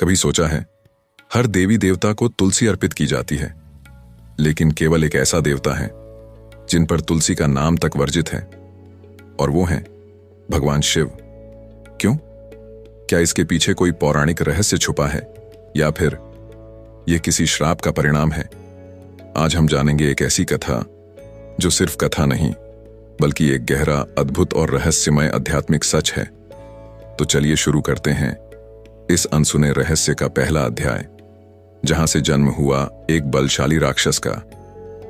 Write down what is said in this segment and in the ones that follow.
कभी सोचा है, हर देवी देवता को तुलसी अर्पित की जाती है, लेकिन केवल एक ऐसा देवता है जिन पर तुलसी का नाम तक वर्जित है, और वो है भगवान शिव। क्यों? क्या इसके पीछे कोई पौराणिक रहस्य छुपा है, या फिर यह किसी श्राप का परिणाम है? आज हम जानेंगे एक ऐसी कथा जो सिर्फ कथा नहीं, बल्कि एक गहरा, अद्भुत और रहस्यमय आध्यात्मिक सच है। तो चलिए शुरू करते हैं इस अनसुने रहस्य का पहला अध्याय, जहां से जन्म हुआ एक बलशाली राक्षस का,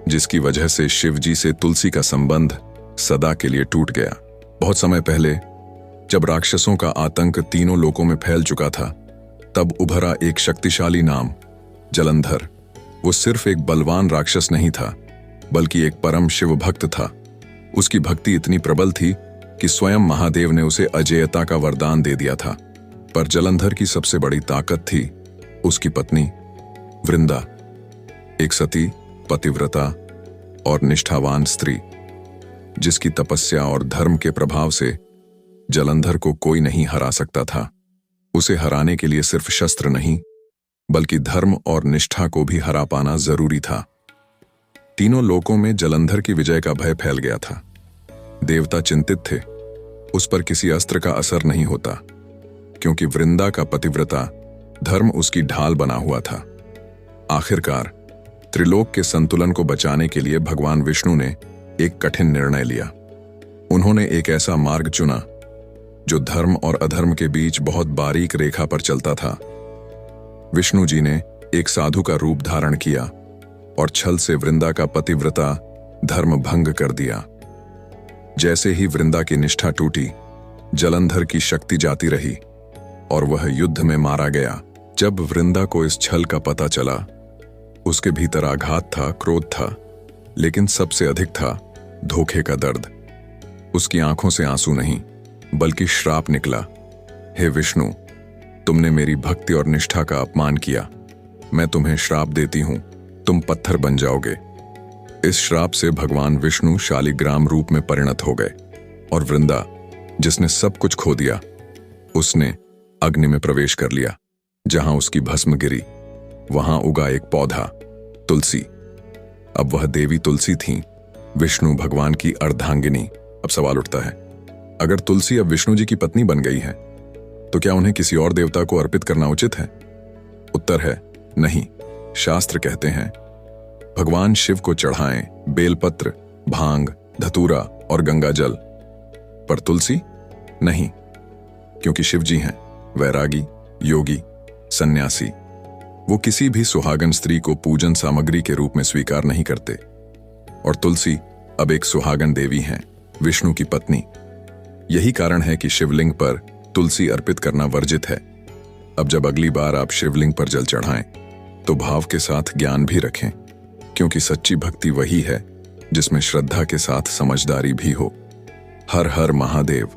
जिसकी वजह से शिव जी से तुलसी का संबंध सदा के लिए टूट गया। बहुत समय पहले, जब राक्षसों का आतंक तीनों लोकों में फैल चुका था, तब उभरा एक शक्तिशाली नाम, जलंधर। वो सिर्फ एक बलवान राक्षस नहीं था, बल्कि एक परम शिव भक्त था। उसकी भक्ति इतनी प्रबल थी कि स्वयं महादेव ने उसे अजेयता का वरदान दे दिया था। पर जलंधर की सबसे बड़ी ताकत थी उसकी पत्नी वृंदा, एक सती, पतिव्रता और निष्ठावान स्त्री, जिसकी तपस्या और धर्म के प्रभाव से जलंधर को कोई नहीं हरा सकता था। उसे हराने के लिए सिर्फ शस्त्र नहीं, बल्कि धर्म और निष्ठा को भी हरा पाना जरूरी था। तीनों लोकों में जलंधर की विजय का भय फैल गया था। देवता चिंतित थे, उस पर किसी अस्त्र का असर नहीं होता, क्योंकि वृंदा का पतिव्रता धर्म उसकी ढाल बना हुआ था। आखिरकार त्रिलोक के संतुलन को बचाने के लिए भगवान विष्णु ने एक कठिन निर्णय लिया। उन्होंने एक ऐसा मार्ग चुना जो धर्म और अधर्म के बीच बहुत बारीक रेखा पर चलता था। विष्णु जी ने एक साधु का रूप धारण किया और छल से वृंदा का पतिव्रता धर्म भंग कर दिया। जैसे ही वृंदा की निष्ठा टूटी, जलंधर की शक्ति जाती रही और वह युद्ध में मारा गया। जब वृंदा को इस छल का पता चला, उसके भीतर आघात था, क्रोध था, लेकिन सबसे अधिक था धोखे का दर्द। उसकी आंखों से आंसू नहीं, बल्कि श्राप निकला। हे विष्णु, तुमने मेरी भक्ति और निष्ठा का अपमान किया। मैं तुम्हें श्राप देती हूं, तुम पत्थर बन जाओगे। इस श्राप से भगवान विष्णु शालिग्राम रूप में परिणत हो गए, और वृंदा, जिसने सब कुछ खो दिया, उसने अग्नि में प्रवेश कर लिया। जहां उसकी भस्म गिरी, वहां उगा एक पौधा, तुलसी। अब वह देवी तुलसी थीं, विष्णु भगवान की अर्धांगिनी। अब सवाल उठता है, अगर तुलसी अब विष्णु जी की पत्नी बन गई है, तो क्या उन्हें किसी और देवता को अर्पित करना उचित है? उत्तर है नहीं। शास्त्र कहते हैं, भगवान शिव को चढ़ाएं बेलपत्र, भांग, धतूरा और गंगा जल, पर तुलसी नहीं, क्योंकि शिव जी हैं वैरागी, योगी, सन्यासी। वो किसी भी सुहागन स्त्री को पूजन सामग्री के रूप में स्वीकार नहीं करते। और तुलसी अब एक सुहागन देवी हैं, विष्णु की पत्नी। यही कारण है कि शिवलिंग पर तुलसी अर्पित करना वर्जित है। अब जब अगली बार आप शिवलिंग पर जल चढ़ाएं, तो भाव के साथ ज्ञान भी रखें, क्योंकि सच्ची भक्ति वही है जिसमें श्रद्धा के साथ समझदारी भी हो। हर हर महादेव।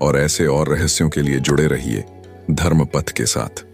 और ऐसे और रहस्यों के लिए जुड़े रहिए धर्म पथ के साथ।